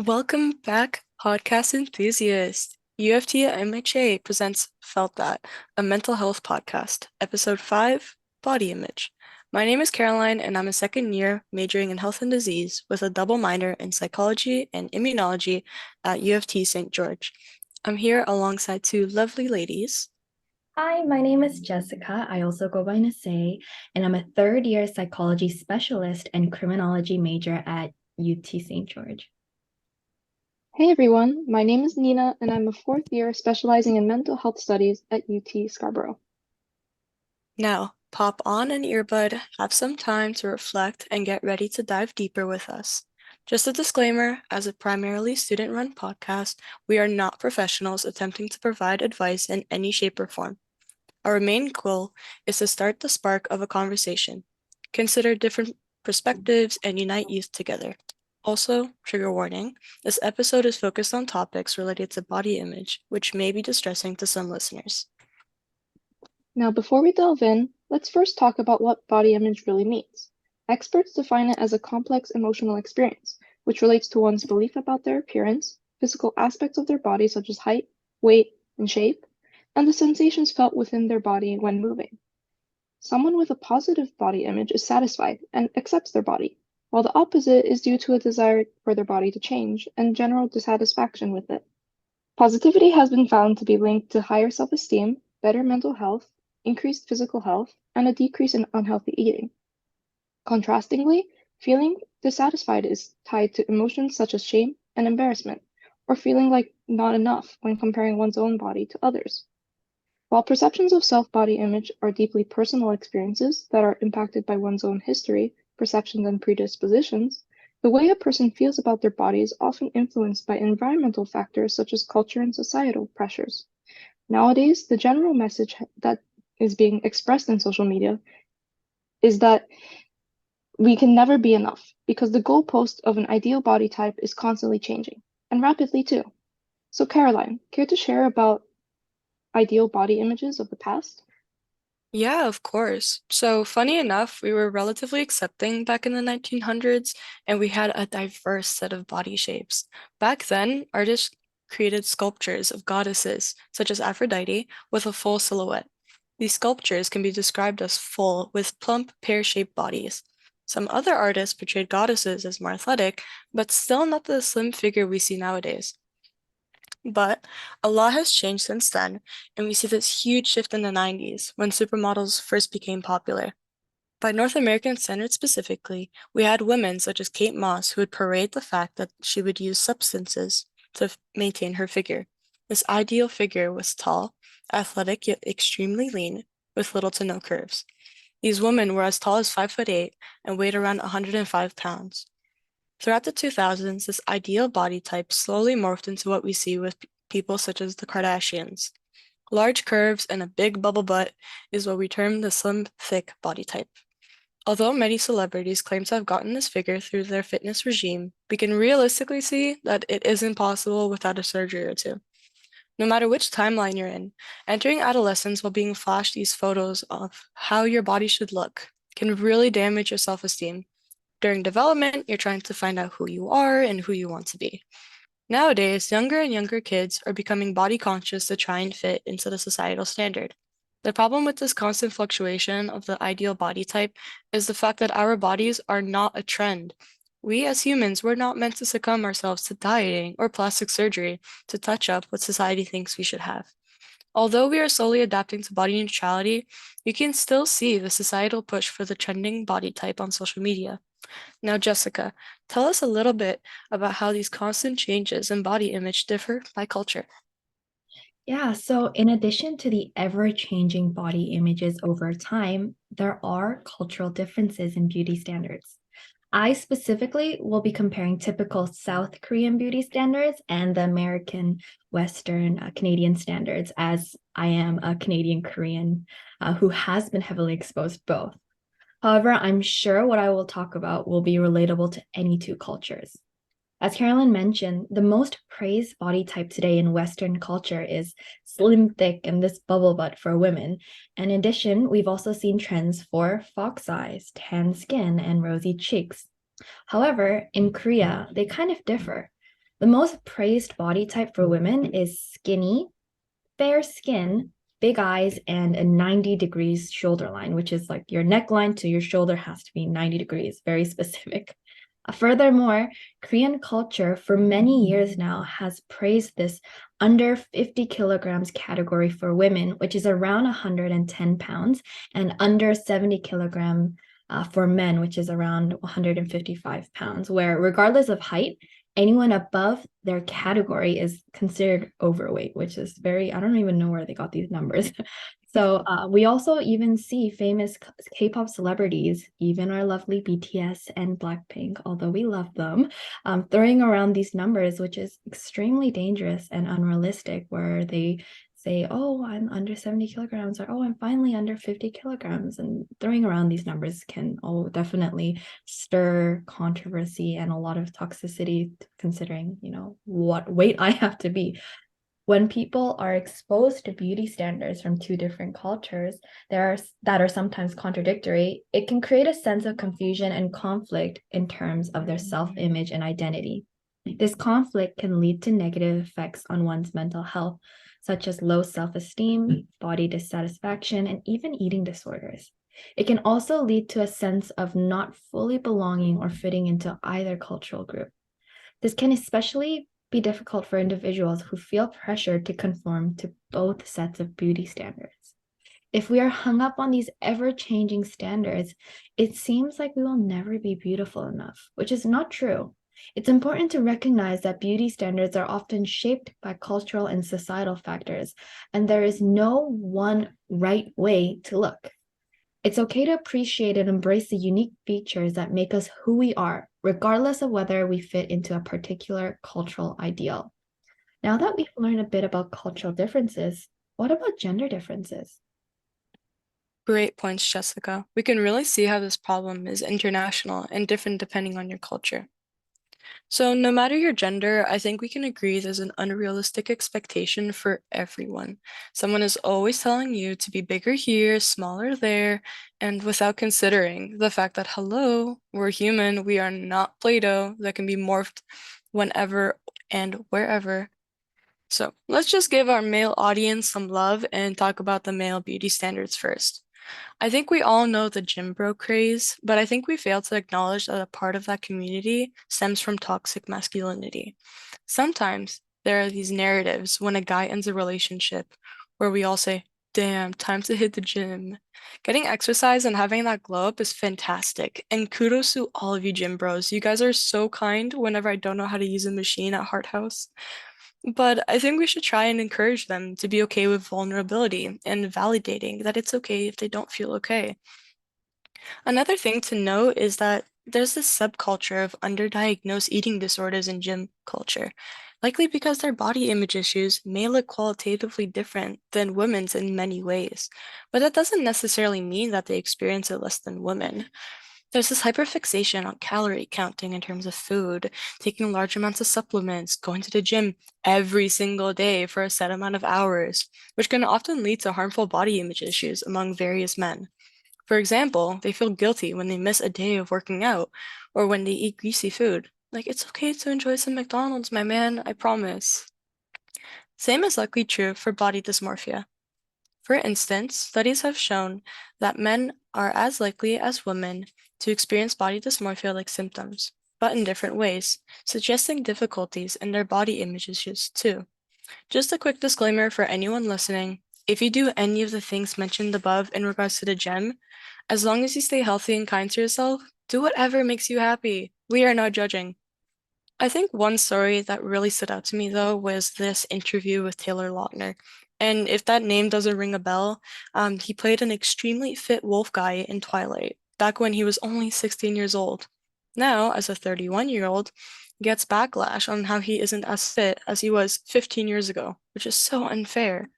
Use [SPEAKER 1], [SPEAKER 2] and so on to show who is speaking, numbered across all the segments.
[SPEAKER 1] Welcome back, podcast enthusiasts. UofTMHA presents Felt That, a mental health podcast, episode 5, Body Image. My name is Caroline, and I'm a second year majoring in health and disease with a double minor in psychology and immunology at U of T St. George. I'm here alongside two lovely ladies.
[SPEAKER 2] Hi, my name is Jessica. I also go by Nasay, and I'm a third year psychology specialist and criminology major at UT St. George.
[SPEAKER 3] Hey everyone, my name is Nina and I'm a fourth year specializing in mental health studies at UT Scarborough.
[SPEAKER 1] Now, pop on an earbud, have some time to reflect, and get ready to dive deeper with us. Just a disclaimer, as a primarily student-run podcast, we are not professionals attempting to provide advice in any shape or form. Our main goal is to start the spark of a conversation, consider different perspectives, and unite youth together. Also, trigger warning, this episode is focused on topics related to body image, which may be distressing to some listeners.
[SPEAKER 3] Now, before we delve in, let's first talk about what body image really means. Experts define it as a complex emotional experience, which relates to one's belief about their appearance, physical aspects of their body such as height, weight, and shape, and the sensations felt within their body when moving. Someone with a positive body image is satisfied and accepts their body, while the opposite is due to a desire for their body to change and general dissatisfaction with it. Positivity has been found to be linked to higher self-esteem, better mental health, increased physical health, and a decrease in unhealthy eating. Contrastingly, feeling dissatisfied is tied to emotions such as shame and embarrassment, or feeling like not enough when comparing one's own body to others. While perceptions of self-body image are deeply personal experiences that are impacted by one's own history, perceptions, and predispositions, the way a person feels about their body is often influenced by environmental factors such as culture and societal pressures. Nowadays, the general message that is being expressed in social media is that we can never be enough because the goalpost of an ideal body type is constantly changing, and rapidly too. So, Caroline, care to share about ideal body images of the past?
[SPEAKER 1] Yeah, of course. So, funny enough, we were relatively accepting back in the 1900s, and we had a diverse set of body shapes. Back then, artists created sculptures of goddesses, such as Aphrodite, with a full silhouette. These sculptures can be described as full, with plump, pear-shaped bodies. Some other artists portrayed goddesses as more athletic, but still not the slim figure we see nowadays. But a lot has changed since then, and we see this huge shift in the 90s when supermodels first became popular. By North American standards specifically, we had women such as Kate Moss who would parade the fact that she would use substances to maintain her figure. This ideal figure was tall, athletic yet extremely lean, with little to no curves. These women were as tall as 5'8" and weighed around 105 pounds. Throughout the 2000s, this ideal body type slowly morphed into what we see with people such as the Kardashians. Large curves and a big bubble butt is what we term the slim, thick body type. Although many celebrities claim to have gotten this figure through their fitness regime, we can realistically see that it isn't possible without a surgery or two. No matter which timeline you're in, entering adolescence while being flashed these photos of how your body should look can really damage your self-esteem. During development, you're trying to find out who you are and who you want to be. Nowadays, younger and younger kids are becoming body conscious to try and fit into the societal standard. The problem with this constant fluctuation of the ideal body type is the fact that our bodies are not a trend. We as humans were not meant to succumb ourselves to dieting or plastic surgery to touch up what society thinks we should have. Although we are slowly adapting to body neutrality, you can still see the societal push for the trending body type on social media. Now, Jessica, tell us a little bit about how these constant changes in body image differ by culture.
[SPEAKER 2] Yeah, so in addition to the ever-changing body images over time, there are cultural differences in beauty standards. I specifically will be comparing typical South Korean beauty standards and the American Western Canadian standards, as I am a Canadian Korean who has been heavily exposed both. However, I'm sure what I will talk about will be relatable to any two cultures. As Carolyn mentioned, the most praised body type today in Western culture is slim, thick, and this bubble butt for women. And in addition, we've also seen trends for fox eyes, tan skin, and rosy cheeks. However, in Korea, they kind of differ. The most praised body type for women is skinny, fair skin, big eyes, and a 90 degrees shoulder line, which is like your neckline to your shoulder has to be 90 degrees, very specific. Furthermore, Korean culture for many years now has praised this under 50 kilograms category for women, which is around 110 pounds, and under 70 kilogram for men, which is around 155 pounds, where regardless of height, anyone above their category is considered overweight, which is very, I don't even know where they got these numbers. So we also even see famous K-pop celebrities, even our lovely BTS and Blackpink, although we love them, throwing around these numbers, which is extremely dangerous and unrealistic, where they say, oh, I'm under 70 kilograms, or oh, I'm finally under 50 kilograms. And throwing around these numbers can definitely stir controversy and a lot of toxicity, considering, what weight I have to be. When people are exposed to beauty standards from two different cultures that are sometimes contradictory, it can create a sense of confusion and conflict in terms of their self-image and identity. This conflict can lead to negative effects on one's mental health, such as low self-esteem, body dissatisfaction, and even eating disorders. It can also lead to a sense of not fully belonging or fitting into either cultural group. This can especially be difficult for individuals who feel pressured to conform to both sets of beauty standards. If we are hung up on these ever-changing standards, it seems like we will never be beautiful enough, which is not true. It's important to recognize that beauty standards are often shaped by cultural and societal factors, and there is no one right way to look. It's okay to appreciate and embrace the unique features that make us who we are, regardless of whether we fit into a particular cultural ideal. Now that we've learned a bit about cultural differences, what about gender differences?
[SPEAKER 1] Great points, Jessica. We can really see how this problem is international and different depending on your culture. So, no matter your gender, I think we can agree there's an unrealistic expectation for everyone. Someone is always telling you to be bigger here, smaller there, and without considering the fact that, hello, we're human, we are not Play-Doh that can be morphed whenever and wherever. So, let's just give our male audience some love and talk about the male beauty standards first. I think we all know the gym bro craze, but I think we fail to acknowledge that a part of that community stems from toxic masculinity. Sometimes there are these narratives when a guy ends a relationship where we all say, damn, time to hit the gym. Getting exercise and having that glow up is fantastic. And kudos to all of you gym bros. You guys are so kind whenever I don't know how to use a machine at Heart House. But I think we should try and encourage them to be okay with vulnerability and validating that it's okay if they don't feel okay. Another thing to note is that there's this subculture of underdiagnosed eating disorders in gym culture, likely because their body image issues may look qualitatively different than women's in many ways. But that doesn't necessarily mean that they experience it less than women. There's this hyperfixation on calorie counting in terms of food, taking large amounts of supplements, going to the gym every single day for a set amount of hours, which can often lead to harmful body image issues among various men. For example, they feel guilty when they miss a day of working out or when they eat greasy food. Like, it's okay to enjoy some McDonald's, my man, I promise. Same is likely true for body dysmorphia. For instance, studies have shown that men are as likely as women to experience body dysmorphia-like symptoms, but in different ways, suggesting difficulties in their body image issues too. Just a quick disclaimer for anyone listening, if you do any of the things mentioned above in regards to the gym, as long as you stay healthy and kind to yourself, do whatever makes you happy. We are not judging. I think one story that really stood out to me though was this interview with Taylor Lautner. And if that name doesn't ring a bell, he played an extremely fit wolf guy in Twilight, back when he was only 16 years old. Now, as a 31-year-old, he gets backlash on how he isn't as fit as he was 15 years ago, which is so unfair.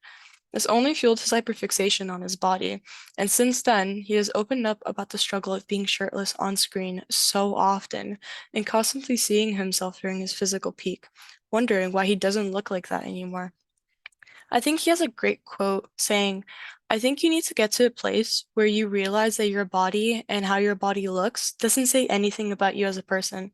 [SPEAKER 1] This only fueled his hyperfixation on his body, and since then, he has opened up about the struggle of being shirtless on screen so often and constantly seeing himself during his physical peak, wondering why he doesn't look like that anymore. I think he has a great quote saying, I think you need to get to a place where you realize that your body and how your body looks doesn't say anything about you as a person.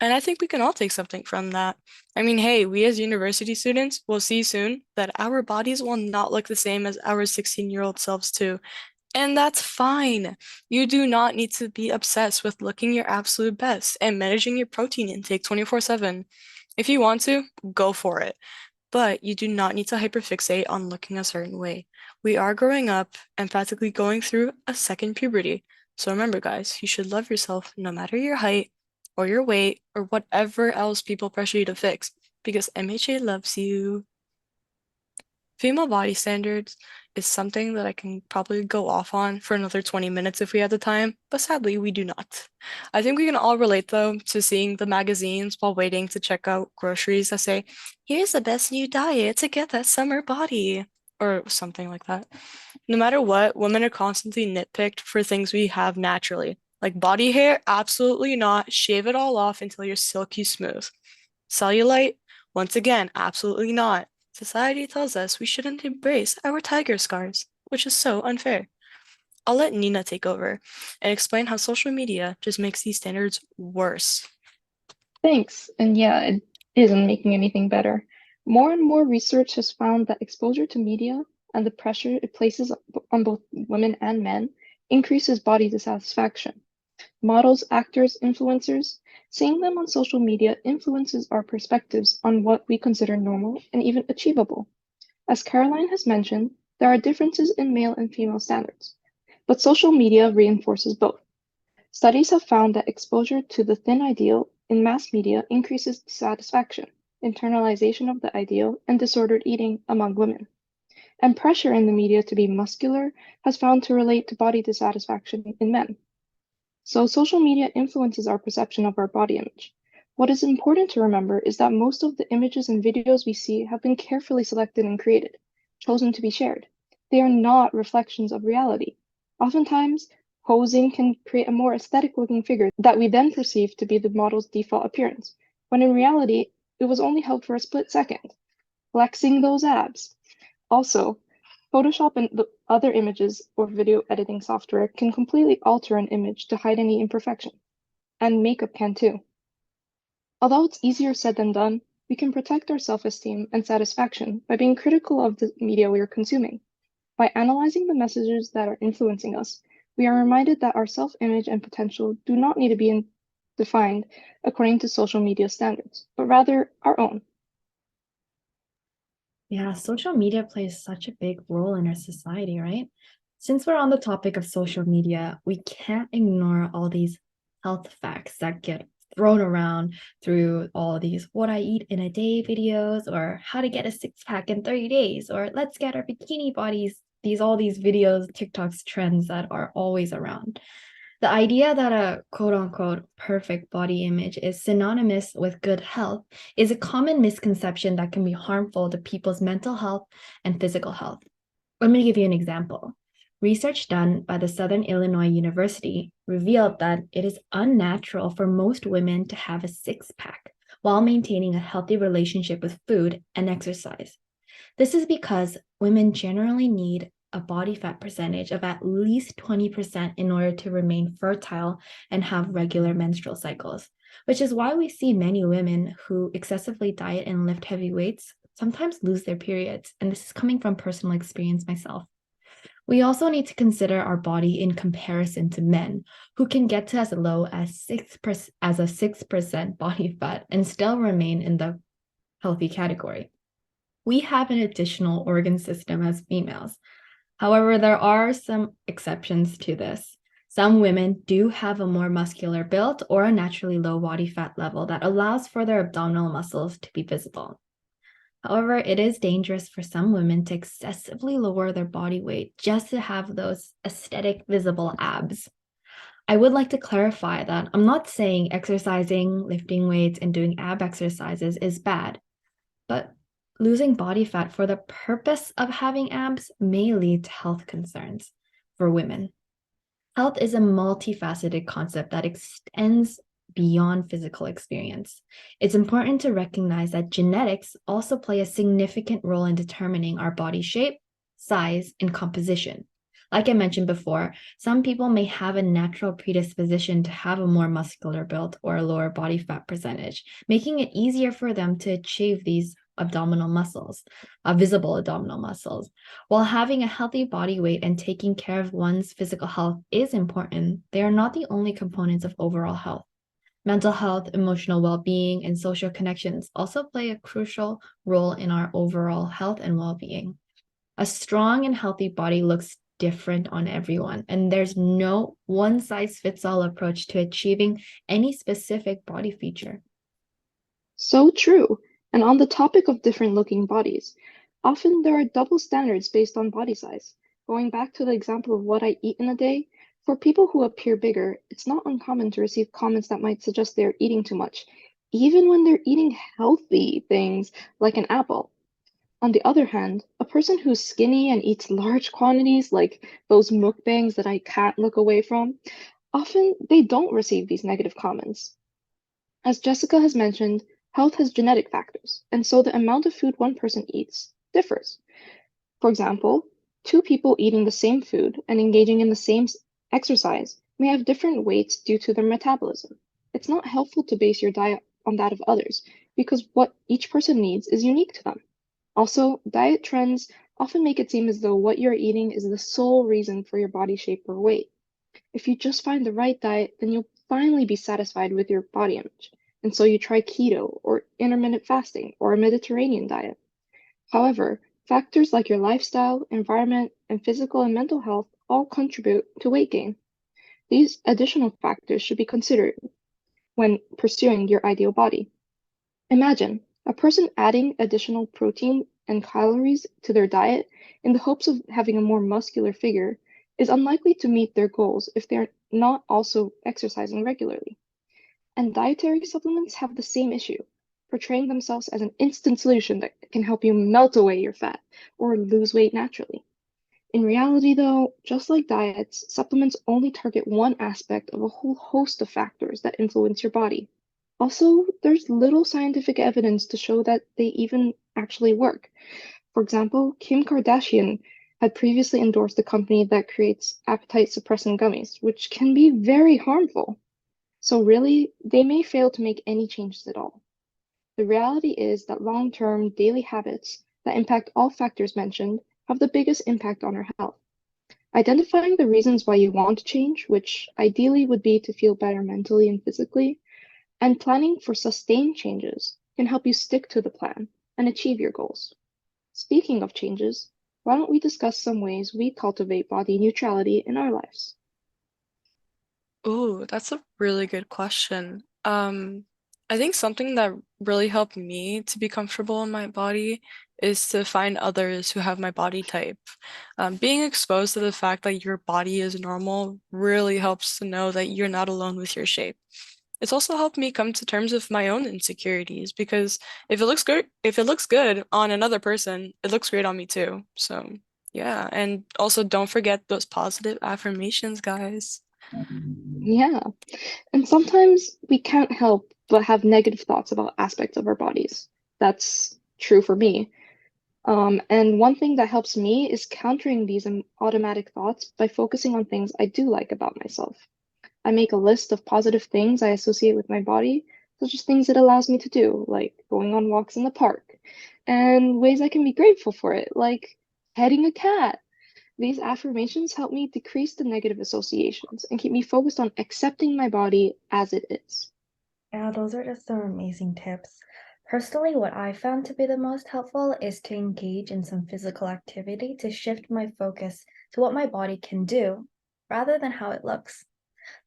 [SPEAKER 1] And I think we can all take something from that. I mean, hey, we as university students will see soon that our bodies will not look the same as our 16-year-old selves too. And that's fine. You do not need to be obsessed with looking your absolute best and managing your protein intake 24/7. If you want to, go for it. But you do not need to hyperfixate on looking a certain way. We are growing up and practically going through a second puberty. So remember, guys, you should love yourself no matter your height or your weight or whatever else people pressure you to fix, because MHA loves you. Female body standards is something that I can probably go off on for another 20 minutes if we had the time, but sadly we do not. I think we can all relate though to seeing the magazines while waiting to check out groceries that say, here's the best new diet to get that summer body, or something like that. No matter what, women are constantly nitpicked for things we have naturally. Like body hair, absolutely not. Shave it all off until you're silky smooth. Cellulite, once again, absolutely not. Society tells us we shouldn't embrace our tiger scars, which is so unfair. I'll let Nina take over and explain how social media just makes these standards worse.
[SPEAKER 3] Thanks. And yeah, it isn't making anything better. More and more research has found that exposure to media and the pressure it places on both women and men increases body dissatisfaction. Models, actors, influencers, seeing them on social media influences our perspectives on what we consider normal and even achievable. As Caroline has mentioned, there are differences in male and female standards, but social media reinforces both. Studies have found that exposure to the thin ideal in mass media increases dissatisfaction, internalization of the ideal, and disordered eating among women. And pressure in the media to be muscular has found to relate to body dissatisfaction in men. So social media influences our perception of our body image. What is important to remember is that most of the images and videos we see have been carefully selected and created, chosen to be shared. They are not reflections of reality. Oftentimes, posing can create a more aesthetic looking figure that we then perceive to be the model's default appearance, when in reality, it was only held for a split second. Flexing those abs. Also, Photoshop and the other images or video editing software can completely alter an image to hide any imperfection, and makeup can too. Although it's easier said than done, we can protect our self-esteem and satisfaction by being critical of the media we are consuming. By analyzing the messages that are influencing us, we are reminded that our self-image and potential do not need to be defined according to social media standards, but rather our own.
[SPEAKER 2] Yeah, social media plays such a big role in our society, right? Since we're on the topic of social media, we can't ignore all these health facts that get thrown around through all these what I eat in a day videos, or how to get a six pack in 30 days, or let's get our bikini bodies, all these videos, TikToks trends that are always around. The idea that a quote unquote perfect body image is synonymous with good health is a common misconception that can be harmful to people's mental health and physical health. Let me give you an example. Research done by the Southern Illinois University revealed that it is unnatural for most women to have a six-pack while maintaining a healthy relationship with food and exercise. This is because women generally need a body fat percentage of at least 20% in order to remain fertile and have regular menstrual cycles, which is why we see many women who excessively diet and lift heavy weights sometimes lose their periods. And this is coming from personal experience myself. We also need to consider our body in comparison to men who can get to as low as 6% body fat and still remain in the healthy category. We have an additional organ system as females. However, there are some exceptions to this. Some women do have a more muscular build or a naturally low body fat level that allows for their abdominal muscles to be visible. However, it is dangerous for some women to excessively lower their body weight just to have those aesthetic visible abs. I would like to clarify that I'm not saying exercising, lifting weights, and doing ab exercises is bad, but losing body fat for the purpose of having abs may lead to health concerns for women. Health is a multifaceted concept that extends beyond physical experience. It's important to recognize that genetics also play a significant role in determining our body shape, size, and composition. Like I mentioned before, some people may have a natural predisposition to have a more muscular build or a lower body fat percentage, making it easier for them to achieve these abdominal muscles, visible abdominal muscles. While having a healthy body weight and taking care of one's physical health is important, they are not the only components of overall health. Mental health, emotional well being, and social connections also play a crucial role in our overall health and well being. A strong and healthy body looks different on everyone, and there's no one size fits all approach to achieving any specific body feature.
[SPEAKER 3] So true. And on the topic of different looking bodies, often there are double standards based on body size. Going back to the example of what I eat in a day, for people who appear bigger, it's not uncommon to receive comments that might suggest they're eating too much, even when they're eating healthy things like an apple. On the other hand, a person who's skinny and eats large quantities, like those mukbangs that I can't look away from, often they don't receive these negative comments. As Jessica has mentioned, health has genetic factors, and so the amount of food one person eats differs. For example, two people eating the same food and engaging in the same exercise may have different weights due to their metabolism. It's not helpful to base your diet on that of others because what each person needs is unique to them. Also, diet trends often make it seem as though what you're eating is the sole reason for your body shape or weight. If you just find the right diet, then you'll finally be satisfied with your body image. And so you try keto or intermittent fasting or a Mediterranean diet. However, factors like your lifestyle, environment, and physical and mental health all contribute to weight gain. These additional factors should be considered when pursuing your ideal body. Imagine a person adding additional protein and calories to their diet in the hopes of having a more muscular figure is unlikely to meet their goals if they're not also exercising regularly. And dietary supplements have the same issue, portraying themselves as an instant solution that can help you melt away your fat or lose weight naturally. In reality, though, just like diets, supplements only target one aspect of a whole host of factors that influence your body. Also, there's little scientific evidence to show that they even actually work. For example, Kim Kardashian had previously endorsed a company that creates appetite suppressant gummies, which can be very harmful. So, really, they may fail to make any changes at all. The reality is that long-term daily habits that impact all factors mentioned have the biggest impact on our health. Identifying the reasons why you want to change, which ideally would be to feel better mentally and physically, and planning for sustained changes can help you stick to the plan and achieve your goals. Speaking of changes, why don't we discuss some ways we cultivate body neutrality in our lives?
[SPEAKER 1] Ooh, that's a really good question. I think something that really helped me to be comfortable in my body is to find others who have my body type. Being exposed to the fact that your body is normal really helps to know that you're not alone with your shape. It's also helped me come to terms with my own insecurities because if it looks good on another person, it looks great on me too. So, yeah, and also don't forget those positive affirmations, guys.
[SPEAKER 3] Yeah, and sometimes we can't help but have negative thoughts about aspects of our bodies. That's true for me. And one thing that helps me is countering these automatic thoughts by focusing on things I do like about myself. I make a list of positive things I associate with my body, such as things it allows me to do, like going on walks in the park, and ways I can be grateful for it, like petting a cat. These affirmations help me decrease the negative associations and keep me focused on accepting my body as it is.
[SPEAKER 2] Yeah, those are just some amazing tips. Personally, what I found to be the most helpful is to engage in some physical activity to shift my focus to what my body can do rather than how it looks.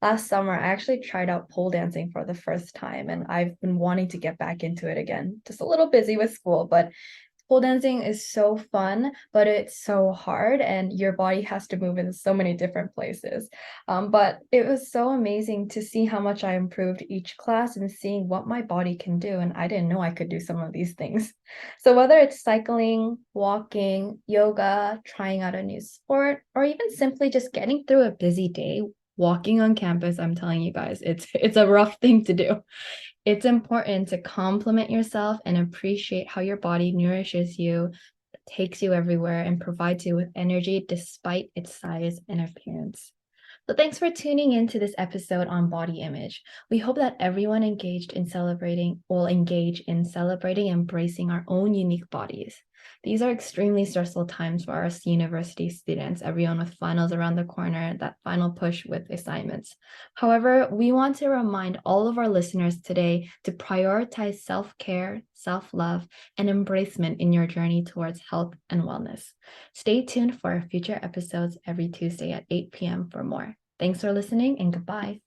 [SPEAKER 2] Last summer, I actually tried out pole dancing for the first time, and I've been wanting to get back into it again. Just a little busy with school, but pole dancing is so fun, but it's so hard, and your body has to move in so many different places. But it was so amazing to see how much I improved each class and seeing what my body can do. And I didn't know I could do some of these things. So whether it's cycling, walking, yoga, trying out a new sport, or even simply just getting through a busy day, walking on campus, I'm telling you guys, it's a rough thing to do. It's important to compliment yourself and appreciate how your body nourishes you takes you everywhere, and provides you with energy despite its size and appearance. So thanks for tuning in to this episode on body image. We hope that everyone engaged in celebrating will engage in celebrating and embracing our own unique bodies. These are extremely stressful times for us university students, everyone with finals around the corner, that final push with assignments. However, we want to remind all of our listeners today to prioritize self-care, self-love, and embracement in your journey towards health and wellness. Stay tuned for our future episodes every Tuesday at 8 p.m. for more. Thanks for listening and goodbye.